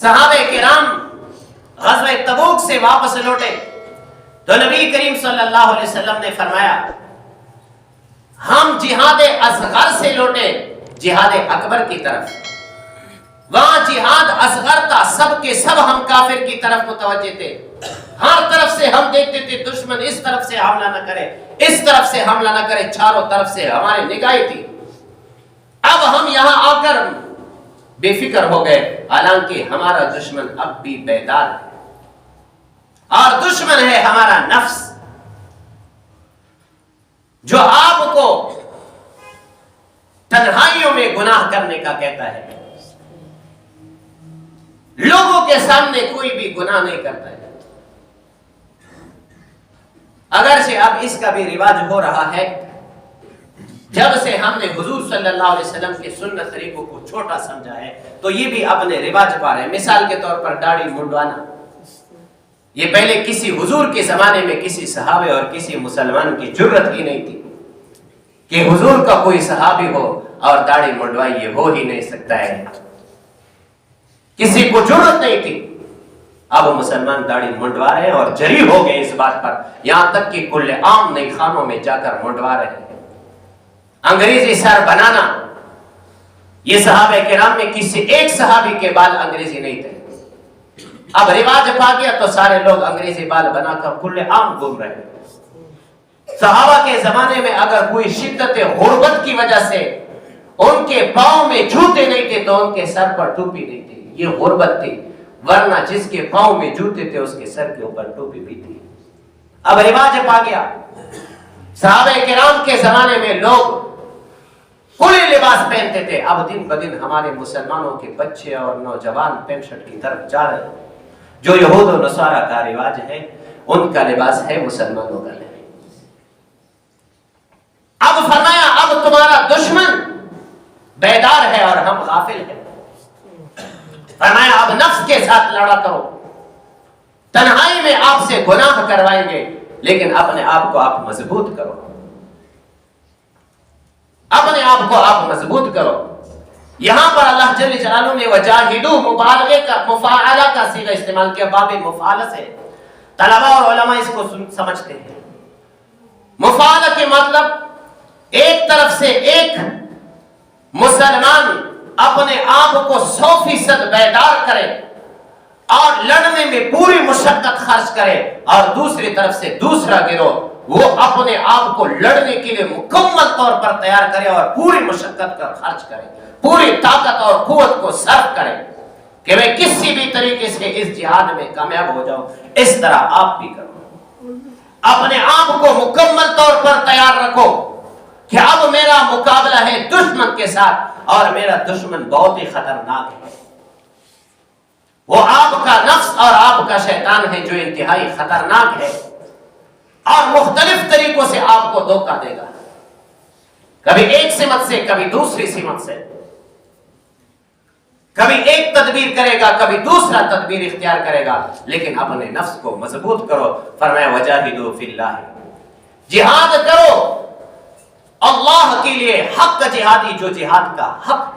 صحابہ کرام غزوہ تبوک سے واپس لوٹے تو نبی کریم صلی اللہ علیہ وسلم نے فرمایا ہم جہاد اصغر سے لوٹے جہاد اکبر کی طرف. وہاں جہاد اصغر تھا، سب کے سب ہم کافر کی طرف متوجہ تھے. ہر طرف سے ہم دیکھتے تھے دشمن اس طرف سے حملہ نہ کرے، اس طرف سے حملہ نہ کرے، چاروں طرف سے ہماری نگاہیں تھی. اب ہم یہاں آ کر بے فکر ہو گئے، حالانکہ ہمارا دشمن اب بھی بیدار ہے اور دشمن ہے ہمارا نفس، جو آپ کو تنہائیوں میں گناہ کرنے کا کہتا ہے. لوگوں کے سامنے کوئی بھی گناہ نہیں کرتا ہے. اگرچہ اب اس کا بھی رواج ہو رہا ہے، جب سے ہم نے حضور صلی اللہ علیہ وسلم کے سنت طریقوں کو چھوٹا سمجھا ہے تو یہ بھی اپنے رواج پا رہے ہیں. مثال کے طور پر داڑھی منڈوانا، یہ پہلے کسی حضور کے زمانے میں کسی صحابے اور کسی مسلمان کی جرت ہی نہیں تھی کہ حضور کا کوئی صحابی ہو اور داڑھی منڈوائی، یہ ہو ہی نہیں سکتا ہے، کسی کو جرت نہیں تھی. اب مسلمان داڑھی منڈوا رہے ہیں اور جری ہو گئے اس بات پر، یہاں تک کہ کل عام نئی خانوں میں جا کر منڈوا رہے ہیں. انگریزی سر بنانا، یہ صحابہ کرام میں کسی ایک صحابی کے بال انگریزی نہیں تھے. اب رواج پا گیا تو سارے لوگ انگریزی بال بنا کر کل عام گھوم رہے ہیں. صحابہ کے زمانے میں اگر کوئی شدت غربت کی وجہ سے ان کے پاؤں میں جوتے نہیں تھے تو ان کے سر پر ٹوپی نہیں تھی، یہ غربت تھی. ورنہ جس کے پاؤں میں جوتے تھے اس کے سر کے اوپر ٹوپی بھی تھی. اب رواج پا گیا. صحابہ کرام کے زمانے میں لوگ کھلے لباس پہنتے تھے، اب دن بدن ہمارے مسلمانوں کے بچے اور نوجوان پینٹ شرٹ کی طرف جا رہے ہیں. جو یہود و نصارہ کا رواج ہے ان کا لباس ہے مسلمانوں کا لباس. اب فرمایا اب تمہارا دشمن بیدار ہے اور ہم غافل ہیں. فرمایا اب نفس کے ساتھ لڑا کرو، تنہائی میں آپ سے گناہ کروائیں گے لیکن اپنے آپ کو آپ مضبوط کرو، اپنے آپ کو آپ مضبوط کرو. یہاں پر اللہ جل جلالہ نے وجاہدوا مبالغے کا مفاعلہ کا صیغہ استعمال کیا، باب مفاعلہ سے. طلباء اور علماء اس کو سمجھتے ہیں. مفاعلہ کے مطلب ایک طرف سے ایک مسلمان اپنے آپ کو 100% بیدار کرے اور لڑنے میں پوری مشقت خرچ کرے، اور دوسری طرف سے دوسرا گروہ وہ اپنے آپ کو لڑنے کے لیے مکمل طور پر تیار کرے اور پوری مشقت کا خرچ کرے، پوری طاقت اور قوت کو صرف کرے کہ میں کسی بھی طریقے سے اس جہاد میں کامیاب ہو جاؤں. اس طرح آپ بھی کرو، اپنے آپ کو مکمل طور پر تیار رکھو کہ اب میرا مقابلہ ہے دشمن کے ساتھ اور میرا دشمن بہت ہی خطرناک ہے. وہ آپ کا نفس اور آپ کا شیطان ہے جو انتہائی خطرناک ہے اور مختلف طریقوں سے آپ کو دھوکہ دے گا، کبھی ایک سمت سے، کبھی دوسری سمت سے، کبھی ایک تدبیر کرے گا، کبھی دوسرا تدبیر اختیار کرے گا. لیکن اپنے نفس کو مضبوط کرو. فرمایا وجاہدوا فی اللہ، جہاد کرو اللہ کے لیے، حق جہادی جو جہاد کا حق